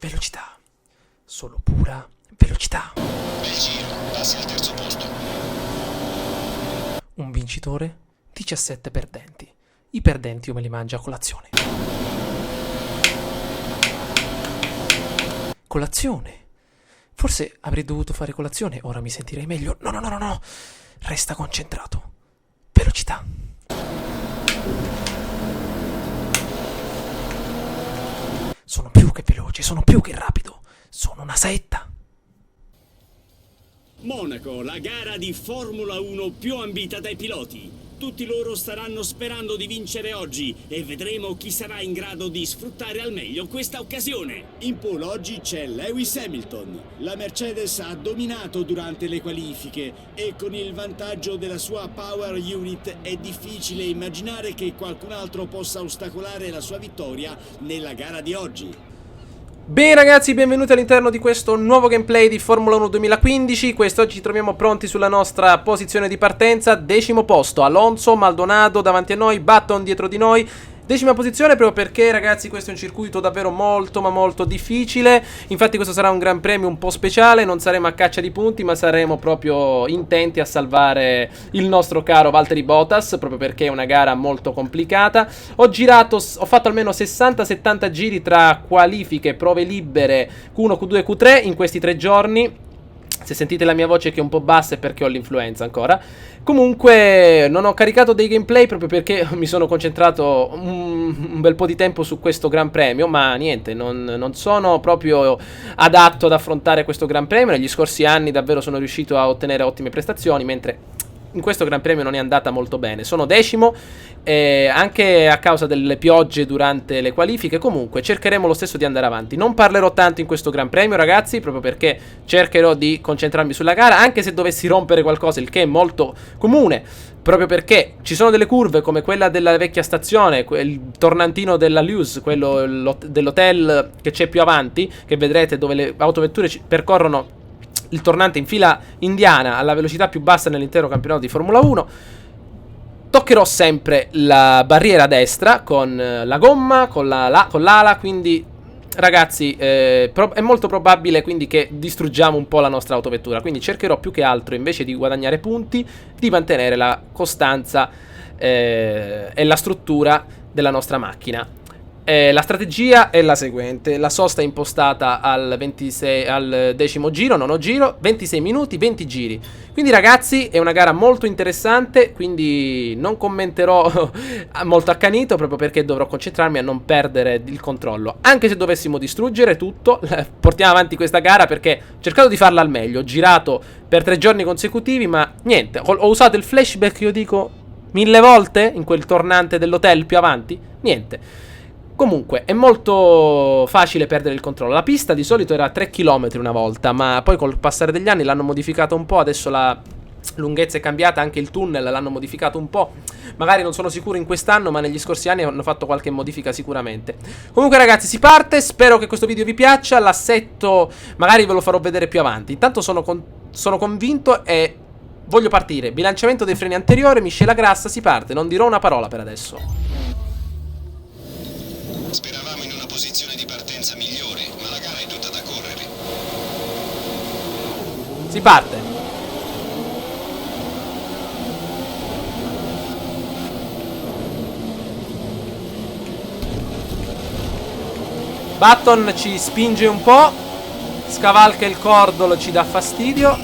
velocità, solo pura velocità. Bel giro, passi al terzo posto. Un vincitore, 17 perdenti. I perdenti io me li mangio a colazione. Colazione? Forse avrei dovuto fare colazione, ora mi sentirei meglio. No. Resta concentrato. Velocità. Sono più che veloce, sono più che rapido. Sono una saetta. Monaco, la gara di Formula 1 più ambita dai piloti. Tutti loro staranno sperando di vincere oggi e vedremo chi sarà in grado di sfruttare al meglio questa occasione. In pole oggi c'è Lewis Hamilton. La Mercedes ha dominato durante le qualifiche e con il vantaggio della sua Power Unit è difficile immaginare che qualcun altro possa ostacolare la sua vittoria nella gara di oggi. Bene ragazzi, benvenuti all'interno di questo nuovo gameplay di Formula 1 2015. Quest'oggi ci troviamo pronti sulla nostra posizione di partenza. 10° posto, Alonso, Maldonado davanti a noi, Button dietro di noi. 10ª posizione proprio perché ragazzi questo è un circuito davvero molto ma molto difficile. Infatti questo sarà un gran premio un po' speciale. Non saremo a caccia di punti ma saremo proprio intenti a salvare il nostro caro Valtteri Bottas, proprio perché è una gara molto complicata. Ho fatto almeno 60-70 giri tra qualifiche, prove libere, Q1, Q2 e Q3 in questi 3 giorni. Se sentite la mia voce che è un po' bassa è perché ho l'influenza ancora. Comunque non ho caricato dei gameplay proprio perché mi sono concentrato un bel po' di tempo su questo Gran Premio. Ma niente, non sono proprio adatto ad affrontare questo Gran Premio. Negli scorsi anni davvero sono riuscito a ottenere ottime prestazioni, mentre in questo Gran Premio non è andata molto bene. Sono 10º, anche a causa delle piogge durante le qualifiche. Comunque cercheremo lo stesso di andare avanti. Non parlerò tanto in questo Gran Premio ragazzi, proprio perché cercherò di concentrarmi sulla gara. Anche se dovessi rompere qualcosa, il che è molto comune, proprio perché ci sono delle curve come quella della vecchia stazione, il tornantino della Luz, quello dell'hotel che c'è più avanti, che vedrete, dove le autovetture percorrono il tornante in fila indiana alla velocità più bassa nell'intero campionato di Formula 1. Toccherò sempre la barriera a destra con la gomma, con l'ala, quindi ragazzi è molto probabile quindi che distruggiamo un po' la nostra autovettura. Quindi cercherò più che altro, invece di guadagnare punti, di mantenere la costanza e la struttura della nostra macchina. La strategia è la seguente: la sosta è impostata al 10° giro, nono giro, 26 minuti, 20 giri. Quindi ragazzi è una gara molto interessante, quindi non commenterò molto accanito, proprio perché dovrò concentrarmi a non perdere il controllo. Anche se dovessimo distruggere tutto, portiamo avanti questa gara perché ho cercato di farla al meglio. Ho girato per 3 giorni consecutivi, ma niente, ho usato il flashback, io dico 1000 volte in quel tornante dell'hotel più avanti, niente. Comunque è molto facile perdere il controllo. La pista di solito era 3 km una volta, ma poi col passare degli anni l'hanno modificata un po'. Adesso la lunghezza è cambiata, anche il tunnel l'hanno modificato un po'. Magari non sono sicuro in quest'anno, ma negli scorsi anni hanno fatto qualche modifica sicuramente. Comunque ragazzi si parte, spero che questo video vi piaccia. L'assetto magari ve lo farò vedere più avanti. Intanto sono convinto e voglio partire. Bilanciamento dei freni anteriore, miscela grassa, si parte. Non dirò una parola per adesso. Speravamo in una posizione di partenza migliore, ma la gara è tutta da correre. Si parte. Button ci spinge un po', scavalca il cordolo, ci dà fastidio.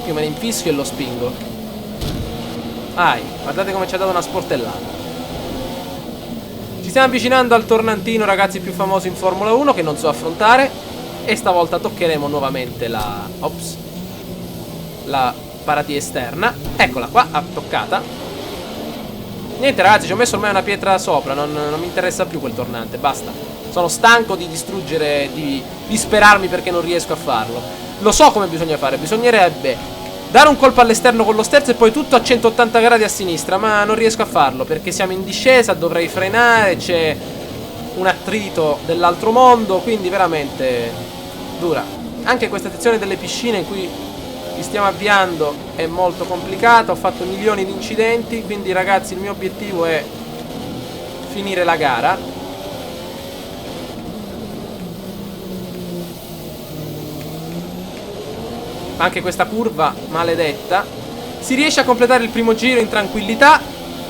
Io me ne infischio e lo spingo. Guardate come ci ha dato una sportellata. Ci stiamo avvicinando al tornantino ragazzi più famoso in Formula 1, che non so affrontare. E stavolta toccheremo nuovamente la paratia esterna. Eccola qua, toccata. Niente ragazzi, ci ho messo ormai una pietra sopra. Non mi interessa più quel tornante, basta. Sono stanco di distruggere, di disperarmi perché non riesco a farlo. Lo so come bisogna fare. Bisognerebbe dare un colpo all'esterno con lo sterzo e poi tutto a 180 gradi a sinistra, ma non riesco a farlo perché siamo in discesa, dovrei frenare, c'è un attrito dell'altro mondo, quindi veramente dura. Anche questa sezione delle piscine in cui ci stiamo avviando è molto complicata, ho fatto milioni di incidenti, quindi ragazzi il mio obiettivo è finire la gara. Anche questa curva maledetta. Si riesce a completare il primo giro in tranquillità,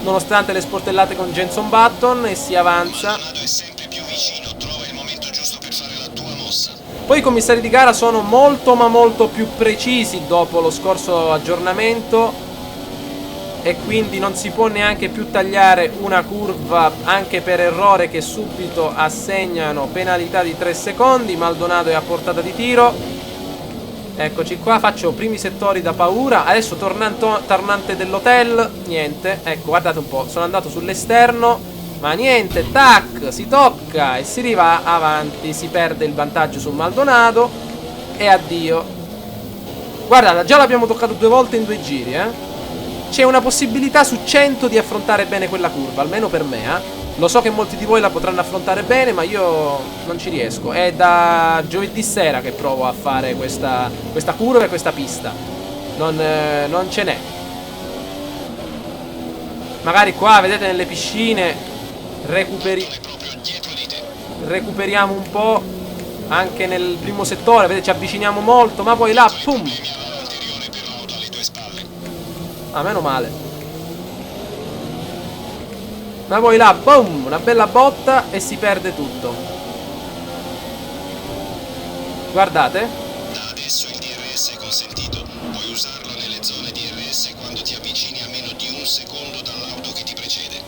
nonostante le sportellate con Jenson Button, e si avanza. Maldonado è sempre più vicino, trova il momento giusto per fare la tua mossa. Poi i commissari di gara sono molto ma molto più precisi dopo lo scorso aggiornamento, e quindi non si può neanche più tagliare una curva anche per errore, che subito assegnano penalità di 3 secondi. Maldonado è a portata di tiro. Eccoci qua, faccio primi settori da paura. Adesso tornante dell'hotel, niente. Ecco, guardate un po', sono andato sull'esterno, ma niente, tac, si tocca e si riva avanti. Si perde il vantaggio su Maldonado e addio. Guardate, già l'abbiamo toccato 2 volte in 2 giri, C'è una possibilità su 100 di affrontare bene quella curva, almeno per me, Lo so che molti di voi la potranno affrontare bene, ma io non ci riesco. È da giovedì sera che provo a fare questa curva e questa pista. Non ce n'è. Magari qua, vedete, nelle piscine recuperiamo un po'. Anche nel primo settore, vedete, ci avviciniamo molto, ma poi là, pum! Ah, meno male. Ma poi là, boom, una bella botta e si perde tutto. Guardate. Da adesso il DRS è consentito. Puoi usarlo nelle zone DRS quando ti avvicini a meno di 1 secondo dall'auto che ti precede.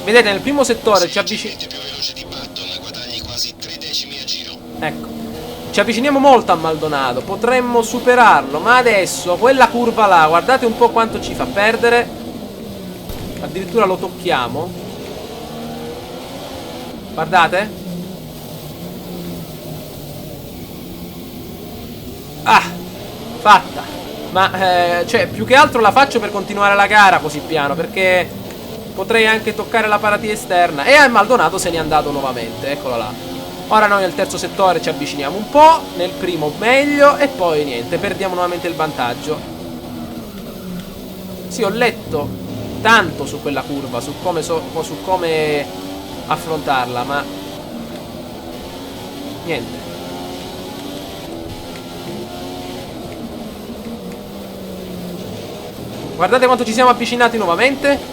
Vedete, nel primo settore ci avviciniamo. Sei più veloce di Button, guadagni quasi 3 decimi a giro. Ecco, ci avviciniamo molto a Maldonado, potremmo superarlo, ma adesso quella curva là, guardate un po' quanto ci fa perdere. Addirittura lo tocchiamo. Guardate. Ah, fatta. Ma cioè, più che altro la faccio per continuare la gara così piano, perché potrei anche toccare la paratia esterna. E Maldonado se n'è andato nuovamente. Eccolo là. Ora noi nel terzo settore ci avviciniamo un po', nel primo meglio, e poi niente, perdiamo nuovamente il vantaggio. Sì, ho letto tanto su quella curva, su come affrontarla, ma niente. Guardate quanto ci siamo avvicinati nuovamente.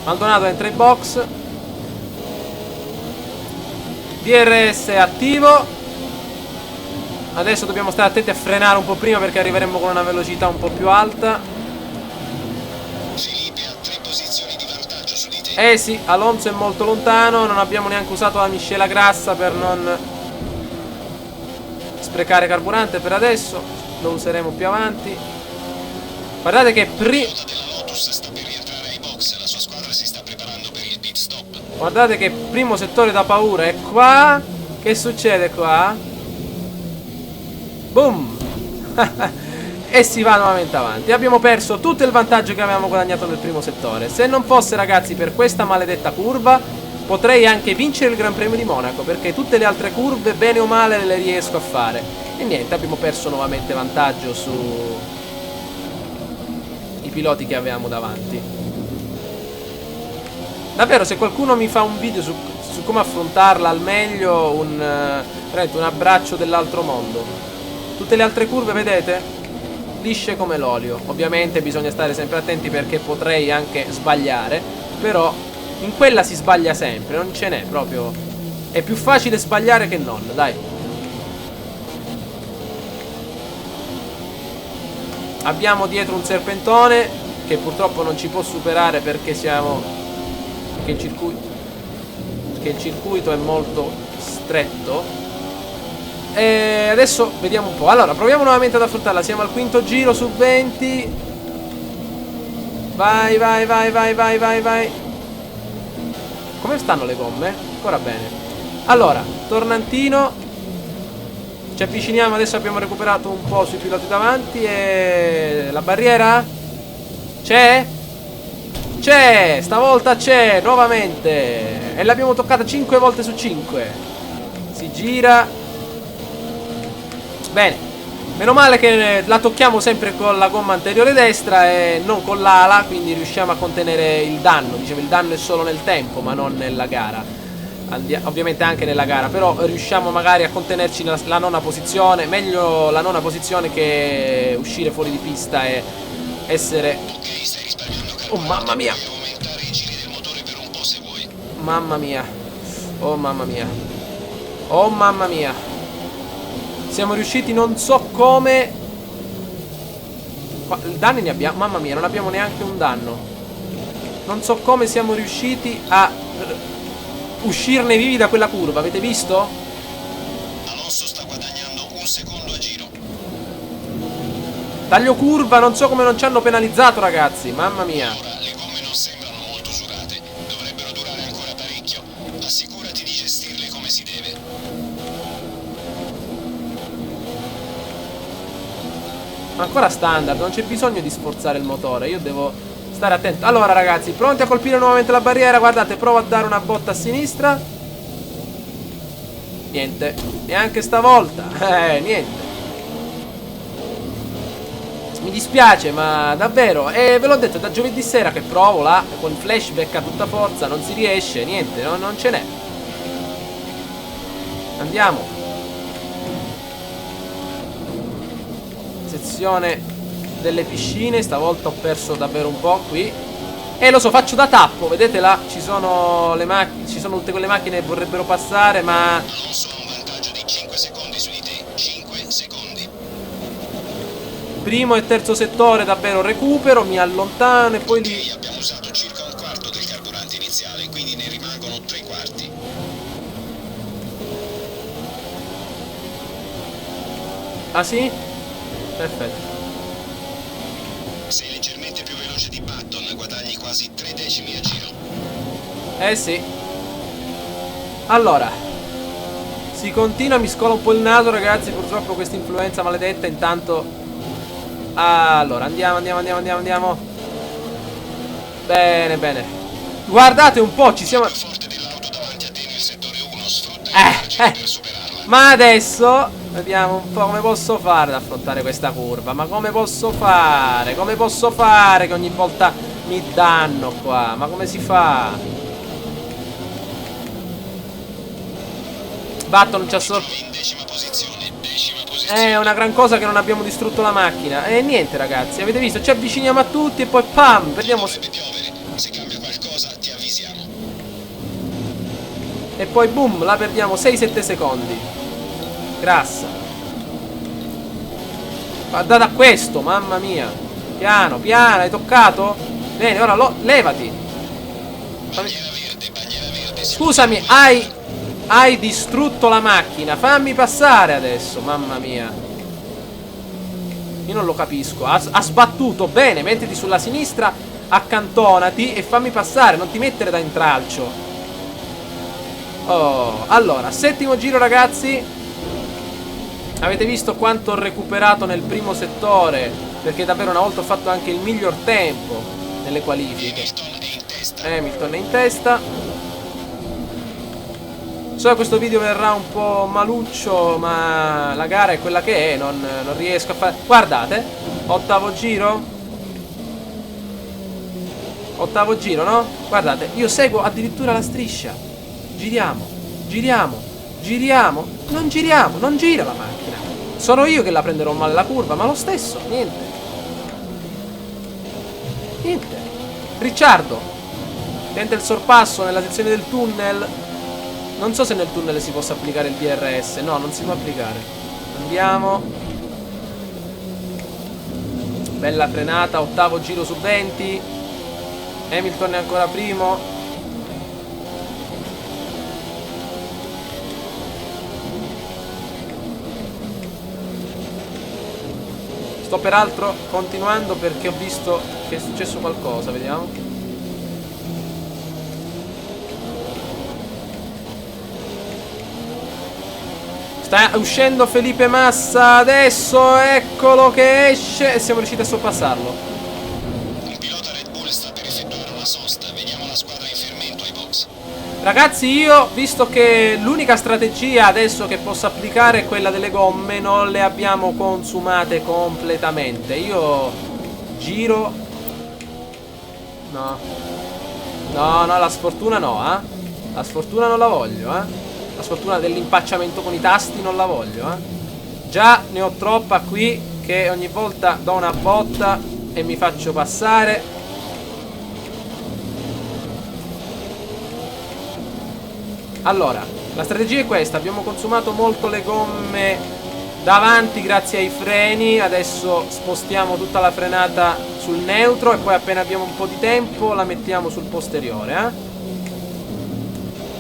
Maldonado entra in box. DRS è attivo. Adesso dobbiamo stare attenti a frenare un po' prima, perché arriveremo con una velocità un po' più alta. Felipe ha 3 posizioni di vantaggio su di te. Eh sì, Alonso è molto lontano. Non abbiamo neanche usato la miscela grassa per non sprecare carburante per adesso. Lo useremo più avanti. Guardate che Il pilota della Lotus sta per rientrare ai box. La sua squadra si sta preparando per il pit stop. Guardate che primo settore da paura è qua. Che succede qua? Boom. E si va nuovamente avanti. Abbiamo perso tutto il vantaggio che avevamo guadagnato nel primo settore. Se non fosse, ragazzi, per questa maledetta curva, potrei anche vincere il Gran Premio di Monaco, perché tutte le altre curve, bene o male, le riesco a fare. E niente, abbiamo perso nuovamente vantaggio su i piloti che avevamo davanti. Davvero, se qualcuno mi fa un video su come affrontarla al meglio, veramente un abbraccio dell'altro mondo. Tutte le altre curve, vedete? Lisce come l'olio. Ovviamente bisogna stare sempre attenti, perché potrei anche sbagliare. Però in quella si sbaglia sempre, non ce n'è proprio. È più facile sbagliare che non, dai. Abbiamo dietro un serpentone che purtroppo non ci può superare, perché il circuito è molto stretto. E adesso vediamo un po'. Allora, proviamo nuovamente ad affrontarla. Siamo al quinto giro su 20. Vai, vai, vai, vai, vai, vai, vai. Come stanno le gomme? Ancora bene. Allora, tornantino. Ci avviciniamo. Adesso abbiamo recuperato un po' sui piloti davanti. E la barriera? C'è? C'è! Stavolta c'è, nuovamente. E l'abbiamo toccata 5 volte su 5. Si gira. Bene. Meno male che la tocchiamo sempre con la gomma anteriore destra e non con l'ala, quindi riusciamo a contenere il danno. Dicevo, il danno è solo nel tempo, ma non nella gara. Ovviamente anche nella gara, però riusciamo magari a contenerci la nona posizione. Meglio la nona posizione che uscire fuori di pista e essere... Oh, mamma mia! Mamma mia. Oh, mamma mia. Oh, mamma mia. Siamo riusciti non so come. Danni ne abbiamo. Mamma mia, non abbiamo neanche un danno. Non so come siamo riusciti a uscirne vivi da quella curva. Avete visto? Alonso sta guadagnando un secondo a giro. Taglio curva, non so come non ci hanno penalizzato, ragazzi. Mamma mia. Ora le gomme non sembrano molto usurate. Dovrebbero durare ancora parecchio. Assicurati di gestirle come si deve. Ancora standard, non c'è bisogno di sforzare il motore. Io devo stare attento. Allora ragazzi, pronti a colpire nuovamente la barriera. Guardate, provo a dare una botta a sinistra. Niente, neanche stavolta. Niente. Mi dispiace, ma davvero. Ve l'ho detto, da giovedì sera che provo là, con flashback a tutta forza. Non si riesce, niente, non ce n'è. Andiamo. Sezione delle piscine. Stavolta ho perso davvero un po' qui. E lo so, faccio da tappo. Vedete là, ci sono le macchine. Ci sono tutte quelle macchine che vorrebbero passare, ma Alonso ha un vantaggio di 5 secondi su di te. 5 secondi. primo e terzo settore davvero recupero. Mi allontano e poi lì. Abbiamo usato circa un quarto del carburante iniziale, quindi ne rimangono 3/4. Ah sì? Perfetto. Sei leggermente più veloce di Button, guadagni quasi 3 decimi a giro. Eh sì. Allora, si continua, mi scola un po' il naso, ragazzi. Purtroppo questa influenza maledetta. Intanto, allora, andiamo. Bene, bene. Guardate un po', ci siamo. Il forte dell'auto davanti a te nel settore 1, sfrutta il margine per superarla. Ma adesso vediamo un po' come posso fare ad affrontare questa curva. Ma come posso fare? Come posso fare che ogni volta mi danno qua? Ma come si fa? Button ci ha In decima posizione, È una gran cosa che non abbiamo distrutto la macchina. E niente ragazzi, avete visto? Ci avviciniamo a tutti e poi pam, perdiamo. Dovrebbe piovere. Se cambia qualcosa ti avvisiamo. E poi boom, la perdiamo 6-7 secondi. Grassa. Guardate a questo, mamma mia. Piano, piano, hai toccato? Bene, ora levati. Bandiera verde. Scusami, hai distrutto la macchina. Fammi passare adesso, mamma mia. Io non lo capisco. Ha sbattuto, bene, mettiti sulla sinistra, accantonati e fammi passare, non ti mettere da intralcio. Oh, allora, settimo giro ragazzi. Avete visto quanto ho recuperato nel primo settore, perché davvero una volta ho fatto anche il miglior tempo nelle qualifiche. Hamilton è in testa. So che questo video verrà un po' maluccio, ma la gara è quella che è, non riesco a fare. Guardate, ottavo giro, no? Guardate, io seguo addirittura la striscia. Giriamo. Non gira la macchina. Sono io che la prenderò male la curva, ma lo stesso, niente. Ricciardo tenta il sorpasso nella sezione del tunnel. Non so se nel tunnel si possa applicare il DRS. No, non si può applicare. Andiamo. Bella frenata, ottavo giro su 20. Hamilton è ancora primo. Sto peraltro continuando perché ho visto che è successo qualcosa, vediamo. Sta uscendo Felipe Massa adesso, eccolo che esce e siamo riusciti a sorpassarlo. Un pilota Red Bull sta per effettuare una sosta, vediamo la squadra in fermento ai box. Ragazzi, io, visto che l'unica strategia adesso che posso applicare è quella delle gomme, non le abbiamo consumate completamente. Io giro. No. No, no, la sfortuna no, eh. La sfortuna non la voglio, eh. La sfortuna dell'impacciamento con i tasti non la voglio, eh. Già ne ho troppa qui che ogni volta do una botta e mi faccio passare. Allora, la strategia è questa. Abbiamo consumato molto le gomme davanti grazie ai freni. Adesso spostiamo tutta la frenata sul neutro e poi appena abbiamo un po' di tempo la mettiamo sul posteriore, eh?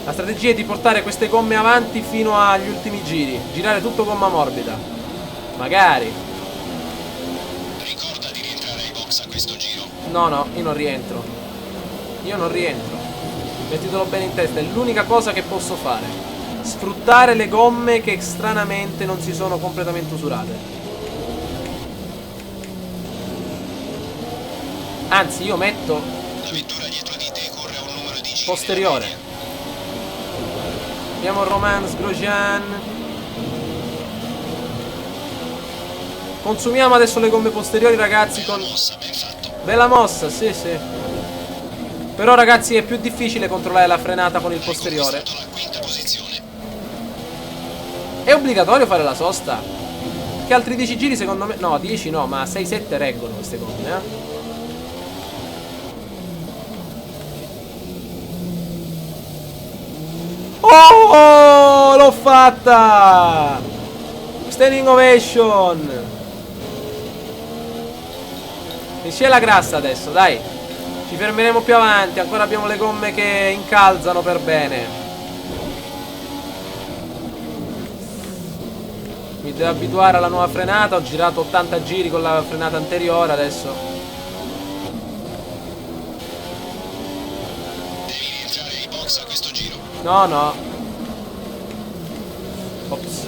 La strategia è di portare queste gomme avanti fino agli ultimi giri. Girare tutto gomma morbida. Magari. Ricorda di rientrare ai box a questo giro. No, no, io non rientro. Io non rientro. Mettitelo bene in testa, è l'unica cosa che posso fare. Sfruttare le gomme che stranamente non si sono completamente usurate. Anzi, io metto La vettura dietro di te corre a un numero di giri. posteriore. Abbiamo Romance Grosjean. Consumiamo adesso le gomme posteriori, ragazzi, con... Mossa, ben fatto. Bella mossa, sì, sì. Però, ragazzi, è più difficile controllare la frenata con il posteriore. Conquistato la quinta posizione. È obbligatorio fare la sosta? Che altri 10 giri secondo me... No, 10 no, ma 6-7 reggono queste gomme, eh. Oh, l'ho fatta! Standing ovation! Mi c'è la grassa adesso, dai. Ci fermeremo più avanti. Ancora abbiamo le gomme che incalzano per bene. Mi devo abituare alla nuova frenata. Ho girato 80 giri con la frenata anteriore. Adesso Devi rientrare ai box a questo giro. no, no. Ops.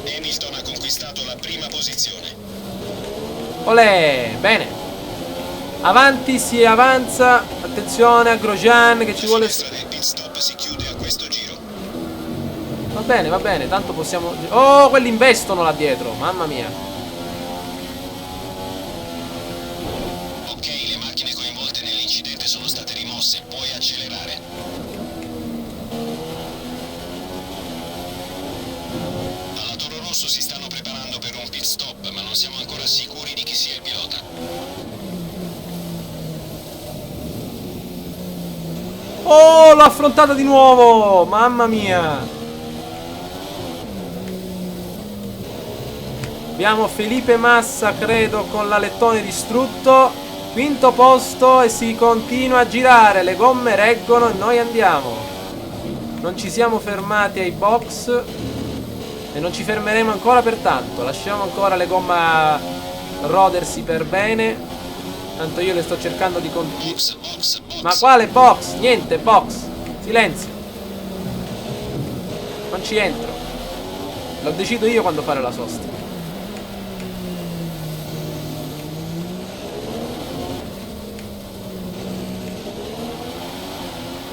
Hamilton ha conquistato la prima posizione. Olè, bene. Avanti, si avanza. Attenzione a Grosjean che ci vuole... La finestra del pit stop si chiude a questo giro. Va bene, tanto possiamo... Oh, quelli investono là dietro, mamma mia. Ok, le macchine coinvolte nell'incidente sono state rimosse. Puoi accelerare. Alla Toro Rosso si stanno preparando per un pit stop, ma non siamo ancora sicuri di chi sia il pilota. Oh, l'ho affrontata di nuovo, mamma mia. Abbiamo Felipe Massa, credo, con l'alettone distrutto. Quinto posto e si continua a girare. Le gomme reggono e noi andiamo. Non ci siamo fermati ai box e non ci fermeremo ancora per tanto. Lasciamo ancora le gomme rodersi per bene. Tanto io le sto cercando di Box, box, box. Ma quale box? Niente, box. Silenzio. Non ci entro. Lo decido io quando fare la sosta.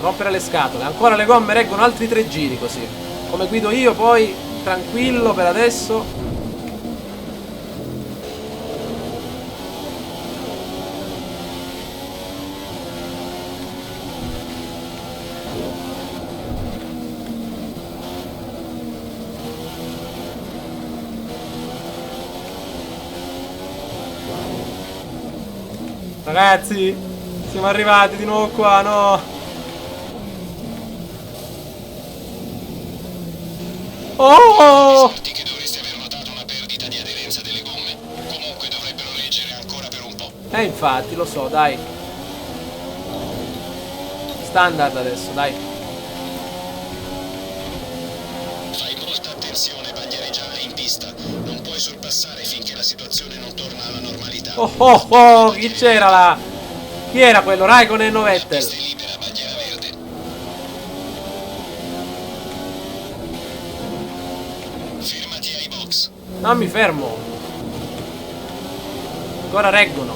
Rompere le scatole. Ancora le gomme reggono altri 3 giri così. Come guido io poi, tranquillo per adesso. Ragazzi, siamo arrivati di nuovo qua, no? Oh! Senti che dovresti aver notato una perdita di aderenza delle gomme. Comunque dovrebbero reggere ancora per un po'. Infatti, lo so, dai. Standard adesso, dai. Fai molta attenzione, bandiera in pista. Non puoi sorpassare finché la situazione non torna alla normalità. Oh oh oh, chi c'era là? Chi era quello? Raikkonen o La Vettel? pista è libera, bandiera verde. Fermati ai box. Non mi fermo. Ancora reggono.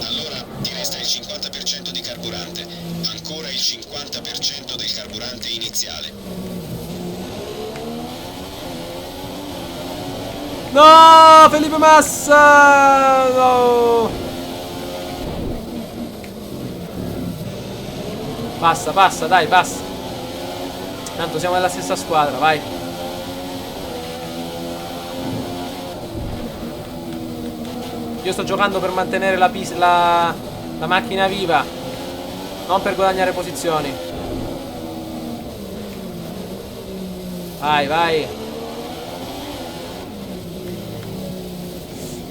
Allora ti resta il 50% di carburante. Ancora il 50% del carburante iniziale. No, Felipe Massa! No! Passa, passa, dai, passa. Tanto siamo nella stessa squadra, vai. Io sto giocando per mantenere la macchina viva, non per guadagnare posizioni. Vai, vai.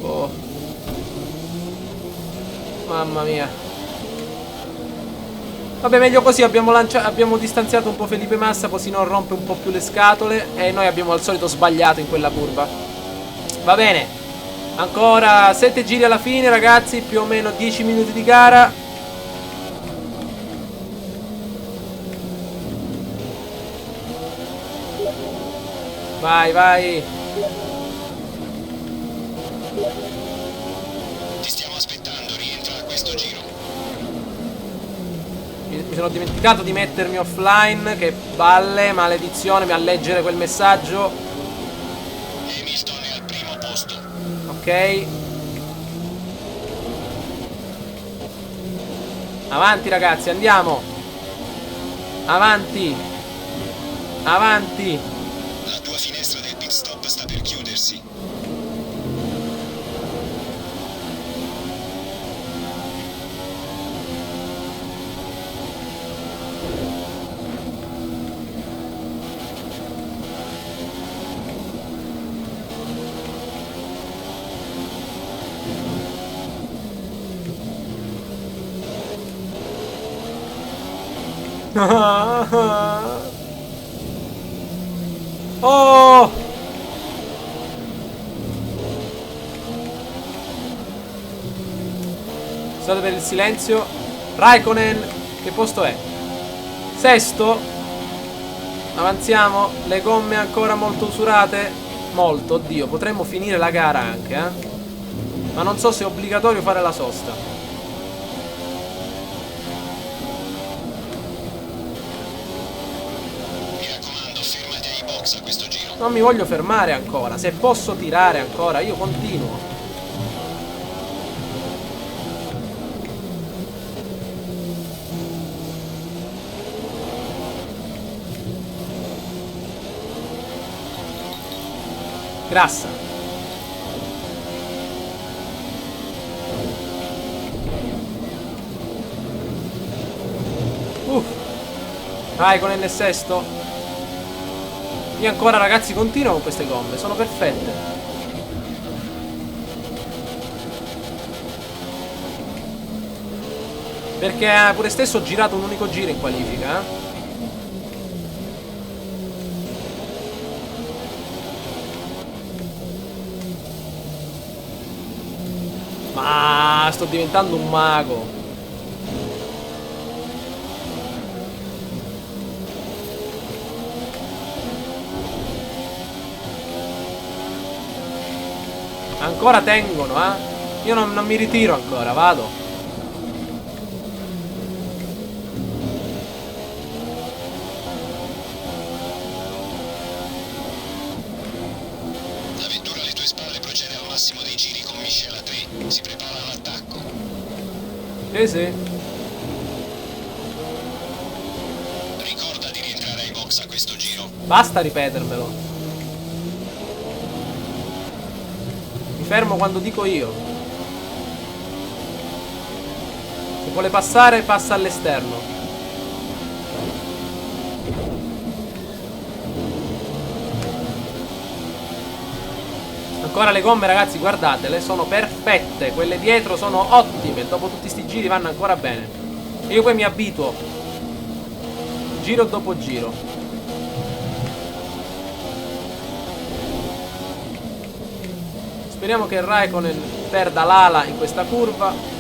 Oh. Mamma mia. Vabbè, meglio così, abbiamo distanziato un po' Felipe Massa, così non rompe un po' più le scatole. E noi abbiamo al solito sbagliato in quella curva. Va bene. Ancora 7 giri alla fine, ragazzi, più o meno 10 minuti di gara. Vai, vai. Ti stiamo aspettando, rientra a questo giro. Mi sono dimenticato di mettermi offline. Che balle, maledizione, a leggere quel messaggio. Hamilton è al primo posto. Ok. Avanti, ragazzi, andiamo. Avanti. Avanti. La tua finestra del pit stop sta per chiudersi. Oh! Scusate per il silenzio. Raikkonen, che posto è? Sesto. Avanziamo. Le gomme ancora molto usurate. Molto, oddio, potremmo finire la gara anche, ma non so se è obbligatorio fare la sosta. A questo giro. Non mi voglio fermare ancora. Se posso tirare ancora, io continuo. Grassa. Vai con il sesto. Io ancora, ragazzi, continuo con queste gomme. Sono perfette. Perché pure stesso ho girato un unico giro in qualifica, Ma sto diventando un mago. Ancora tengono, Io non mi ritiro ancora, vado. La vettura alle tue spalle procede al massimo dei giri con miscela 3. Si prepara all'attacco. Sì. Ricorda di rientrare ai box a questo giro. Basta ripetermelo. Mi fermo quando dico io. Se vuole passare, passa all'esterno. Ancora le gomme, ragazzi, guardatele, sono perfette. Quelle dietro sono ottime. Dopo tutti sti giri vanno ancora bene. E io poi mi abituo, giro dopo giro. Speriamo che Raikkonen perda l'ala in questa curva.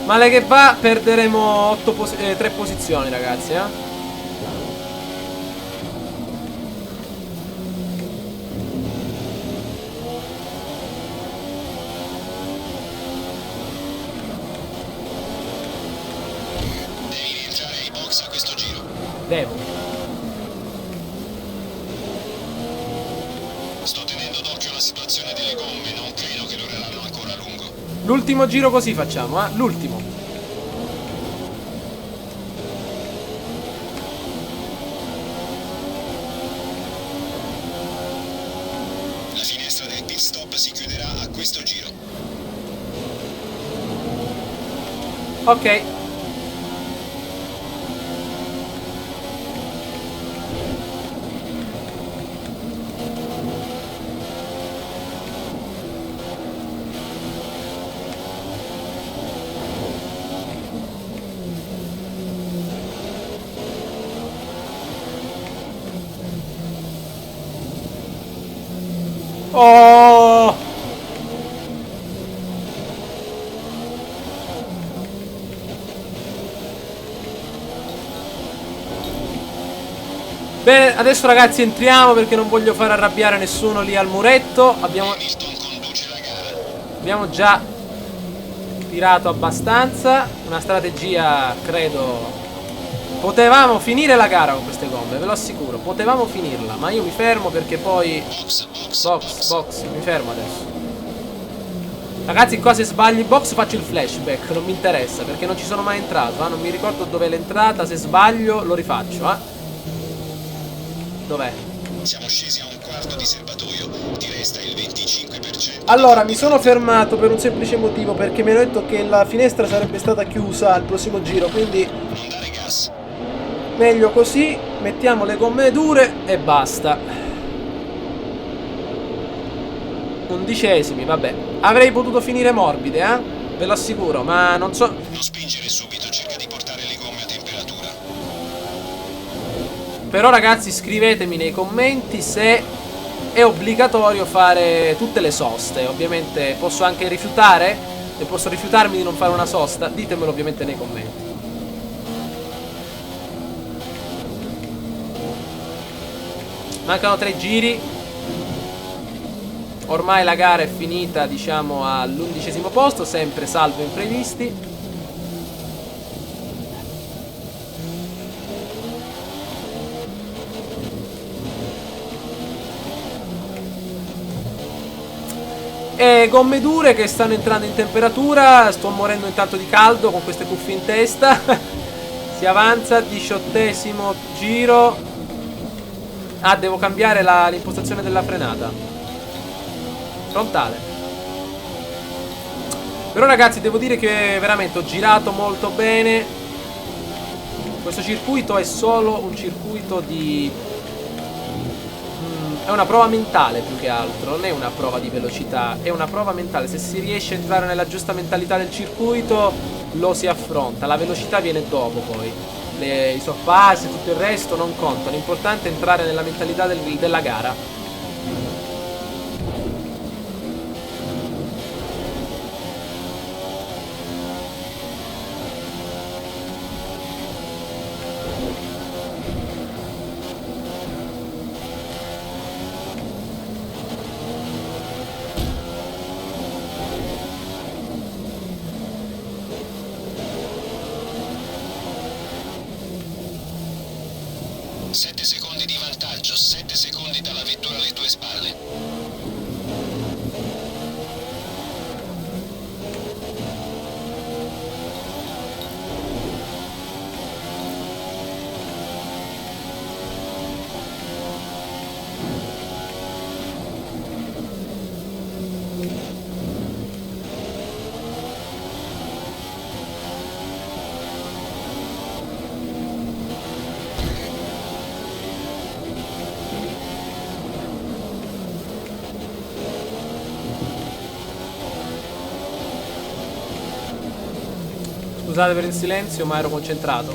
Male che va, perderemo 3 posizioni, ragazzi, eh. Devi rientrare ai box a questo giro. Devo. Sto tenendo d'occhio la situazione delle gomme, non credo che dureranno ancora a lungo. L'ultimo giro così facciamo, eh? L'ultimo. La finestra del pit stop si chiuderà a questo giro. Ok. Oh! Bene, adesso ragazzi entriamo perché non voglio far arrabbiare nessuno lì al muretto. Hamilton conduce la gara. Abbiamo già tirato abbastanza. Una strategia, credo. Potevamo finire la gara con queste gomme, ve lo assicuro. Potevamo finirla, ma io mi fermo perché poi... Box, mi fermo adesso. Ragazzi, qua se sbagli il box faccio il flashback, non mi interessa perché non ci sono mai entrato, non mi ricordo dov'è l'entrata, se sbaglio lo rifaccio, Dov'è? Siamo scesi a un quarto di serbatoio, ti resta il 25%. Allora, mi sono fermato per un semplice motivo, perché mi hanno detto che la finestra sarebbe stata chiusa al prossimo giro, quindi Non dare gas. meglio così, mettiamo le gomme dure e basta. 11esimi, vabbè. Avrei potuto finire morbide, ve lo assicuro, ma non so... Non spingere subito, cerca di portare le gomme a temperatura. Però ragazzi scrivetemi nei commenti se è obbligatorio fare tutte le soste. Ovviamente posso anche rifiutare, e posso rifiutarmi di non fare una sosta. Ditemelo ovviamente nei commenti. Mancano 3 giri. Ormai la gara è finita, diciamo, all'11° posto, sempre salvo imprevisti. E gomme dure che stanno entrando in temperatura. Sto morendo intanto di caldo con queste cuffie in testa. Si avanza, 18° giro. Devo cambiare l'impostazione della frenata frontale. Però ragazzi devo dire che veramente ho girato molto bene. Questo circuito è solo un circuito di... è una prova mentale più che altro. Non è una prova di velocità, è una prova mentale. Se si riesce a entrare nella giusta mentalità del circuito lo si affronta. La velocità viene dopo poi. I sorpassi e tutto il resto non contano. L'importante è entrare nella mentalità della gara. Sette secondi di vantaggio, 7 secondi dalla vettura alle tue spalle. Scusate per il silenzio, ma ero concentrato.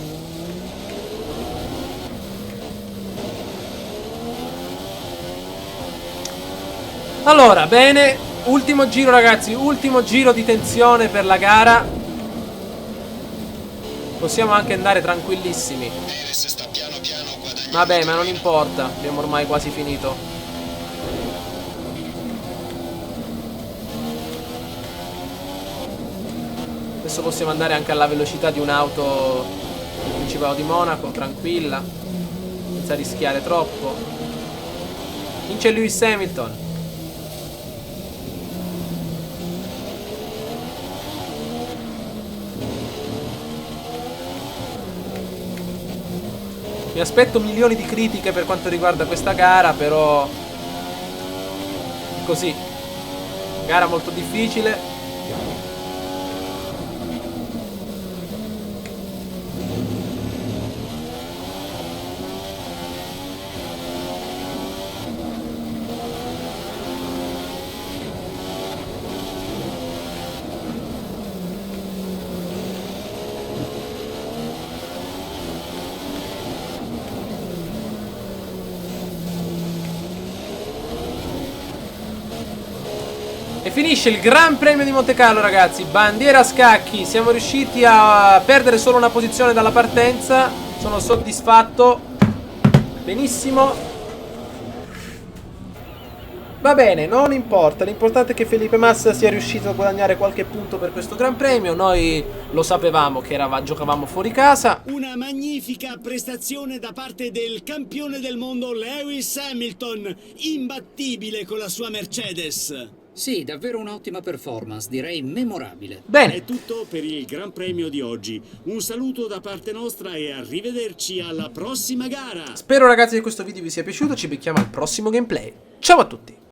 Allora, bene. Ultimo giro ragazzi, ultimo giro di tensione per la gara. Possiamo anche andare tranquillissimi. Perez sta piano piano guadagnando. Vabbè, ma non importa, abbiamo ormai quasi finito. Adesso possiamo andare anche alla velocità di un'auto del Principato di Monaco, tranquilla, senza rischiare troppo. Vince Lewis Hamilton. Mi aspetto milioni di critiche per quanto riguarda questa gara, però così, gara molto difficile. E finisce il Gran Premio di Monte Carlo, ragazzi. Bandiera a scacchi. Siamo riusciti a perdere solo una posizione dalla partenza. Sono soddisfatto. Benissimo. Va bene, non importa. L'importante è che Felipe Massa sia riuscito a guadagnare qualche punto per questo Gran Premio. Noi lo sapevamo che giocavamo fuori casa. Una magnifica prestazione da parte del campione del mondo Lewis Hamilton, imbattibile con la sua Mercedes. Sì, davvero un'ottima performance, direi memorabile. Bene. È tutto per il Gran Premio di oggi. Un saluto da parte nostra e arrivederci alla prossima gara. Spero, ragazzi, che questo video vi sia piaciuto. Ci becchiamo al prossimo gameplay. Ciao a tutti.